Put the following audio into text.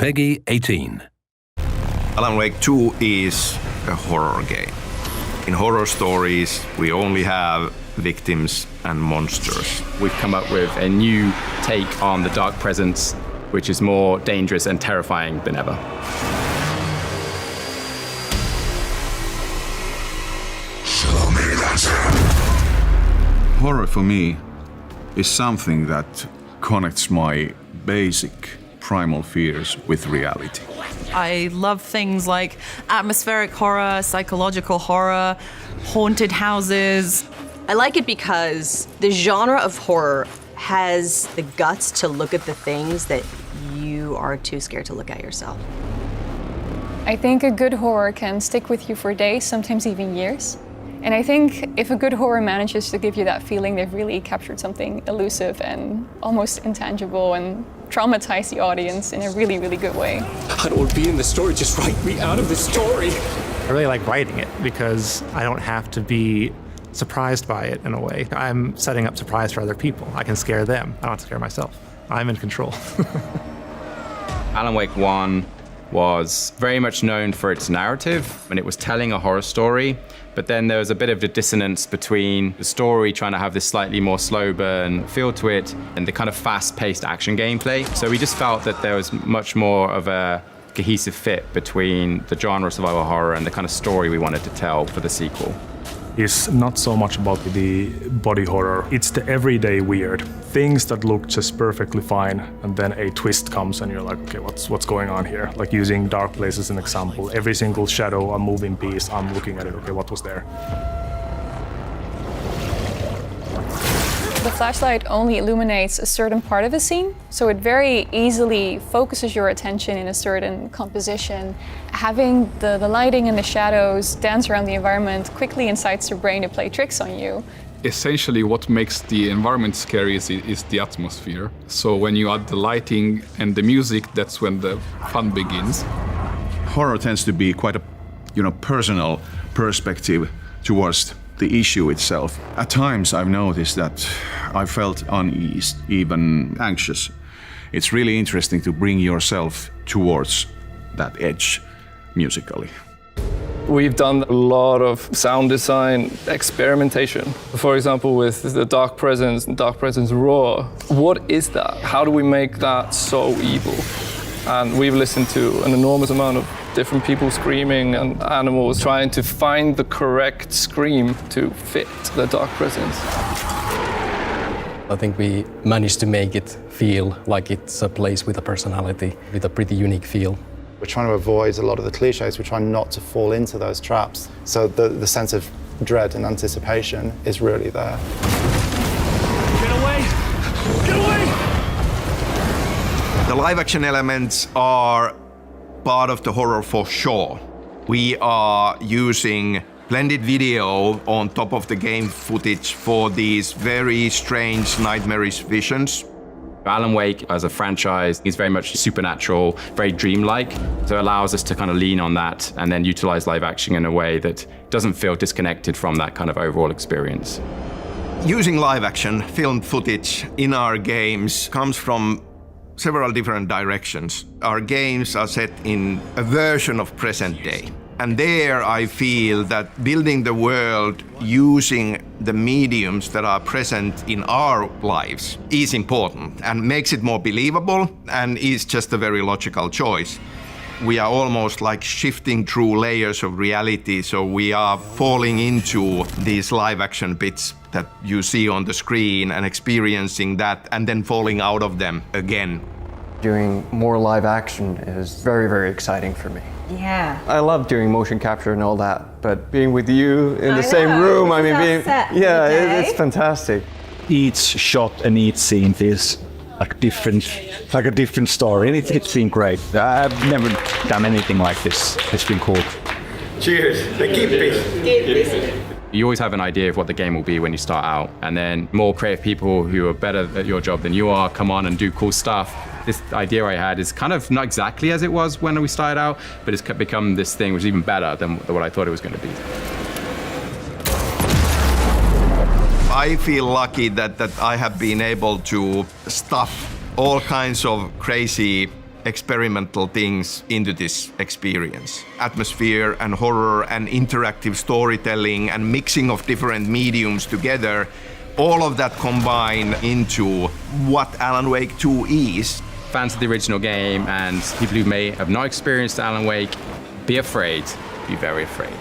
Peggy 18. Alan Wake 2 is a horror game. In horror stories, we only have victims and monsters. We've come up with a new take on the dark presence, which is more dangerous and terrifying than ever. Horror for me is something that connects my basic primal fears with reality. I love things like atmospheric horror, psychological horror, haunted houses. I like it because the genre of horror has the guts to look at the things that you are too scared to look at yourself. I think a good horror can stick with you for days, sometimes even years. And I think if a good horror manages to give you that feeling, they've really captured something elusive and almost intangible and traumatize the audience in a really, really good way. I don't want to be in the story, just write me out of the story. I really like writing it because I don't have to be surprised by it in a way. I'm setting up surprise for other people. I can scare them. I don't have to scare myself. I'm in control. Alan Wake 1 was very much known for its narrative, and it was telling a horror story, but then there was a bit of a dissonance between the story trying to have this slightly more slow burn feel to it and the kind of fast-paced action gameplay. So we just felt that there was much more of a cohesive fit between the genre of survival horror and the kind of story we wanted to tell for the sequel. Is not so much about the body horror. It's the everyday weird. Things that look just perfectly fine, and then a twist comes and you're like, okay, what's going on here? Like using Dark Place as an example. Every single shadow, a moving piece, I'm looking at it, okay, what was there? The flashlight only illuminates a certain part of a scene, so it very easily focuses your attention in a certain composition. Having the lighting and the shadows dance around the environment quickly incites your brain to play tricks on you. Essentially, what makes the environment scary is the atmosphere. So when you add the lighting and the music, that's when the fun begins. Horror tends to be quite a, personal perspective towards the issue itself. At times I've noticed that I felt uneasy, even anxious. It's really interesting to bring yourself towards that edge musically. We've done a lot of sound design experimentation. For example, with the Dark Presence and Dark Presence Roar. What is that? How do we make that so evil? And we've listened to an enormous amount of different people screaming and animals trying to find the correct scream to fit the Dark Presence. I think we managed to make it feel like it's a place with a personality, with a pretty unique feel. We're trying to avoid a lot of the cliches. We're trying not to fall into those traps. So the sense of dread and anticipation is really there. Get away! Get away! The live action elements are part of the horror for sure. We are using blended video on top of the game footage for these very strange, nightmarish visions. Alan Wake as a franchise is very much supernatural, very dreamlike. So it allows us to kind of lean on that and then utilize live action in a way that doesn't feel disconnected from that kind of overall experience. Using live action filmed footage in our games comes from several different directions. Our games are set in a version of present day. And there I feel that building the world using the mediums that are present in our lives is important and makes it more believable and is just a very logical choice. We are almost like shifting through layers of reality, so we are falling into these live action bits that you see on the screen and experiencing that and then falling out of them again. Doing more live action is very, very exciting for me. Yeah. I love doing motion capture and all that, but being with you in the same room, it's fantastic. Each shot and each scene feels like a different story, and it's been great. I've never done anything like this. It's been cool. Cheers. Equipe. You always have an idea of what the game will be when you start out, and then more creative people who are better at your job than you are come on and do cool stuff. This idea I had is kind of not exactly as it was when we started out, but it's become this thing which is even better than what I thought it was going to be. I feel lucky that I have been able to stuff all kinds of crazy experimental things into this experience. Atmosphere and horror and interactive storytelling and mixing of different mediums together, all of that combine into what Alan Wake 2 is. Fans of the original game and people who may have not experienced Alan Wake, be afraid, be very afraid.